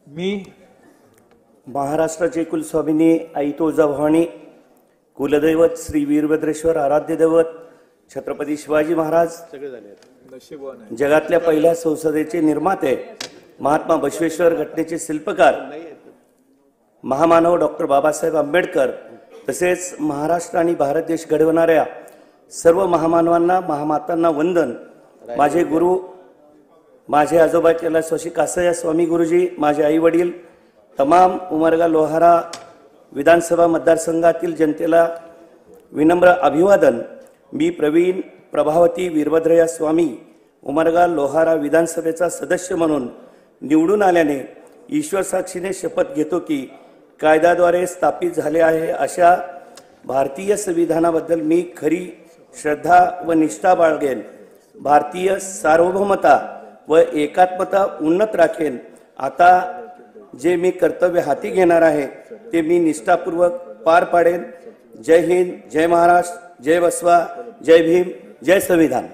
मी महाराष्ट्राचे कुलस्वामिनी आई तुळजाभवानी, कुलदैवत श्री वीरभद्रेश्वर आराध्य दैवत छत्रपती शिवाजी महाराज, जगातल्या पहिल्या संसदेचे निर्माते महात्मा बसवेश्वर घटनेचे शिल्पकार महामानव डॉक्टर बाबासाहेब आंबेडकर, तसेच महाराष्ट्र आणि भारत देश घडवणाऱ्या सर्व महामानवांना महामातांना वंदन। माझे गुरु, माझे आजोबा कैलासवासी कासया स्वामी गुरुजी, माझे आई वडील, तमाम उमरगा लोहारा विधानसभा मतदारसंघातील जनतेला विनम्र अभिवादन। मी प्रवीण प्रभावती वीरभद्रया स्वामी उमरगा लोहारा विधानसभेचा सदस्य म्हणून निवडून आल्याने ईश्वर साक्षीने शपथ घेतो की कायद्याद्वारे स्थापित झाले आहे अशा भारतीय संविधानाबद्दल मी खरी श्रद्धा व निष्ठा बाळगेन। भारतीय सार्वभौमता व एकात्मता उन्नत राखेन। आता जे मी कर्तव्य हाती घेणार आहे ते मी निष्ठापूर्वक पार पाडेन। जय हिंद, जय महाराष्ट्र, जय बसवा, जय भीम, जय संविधान।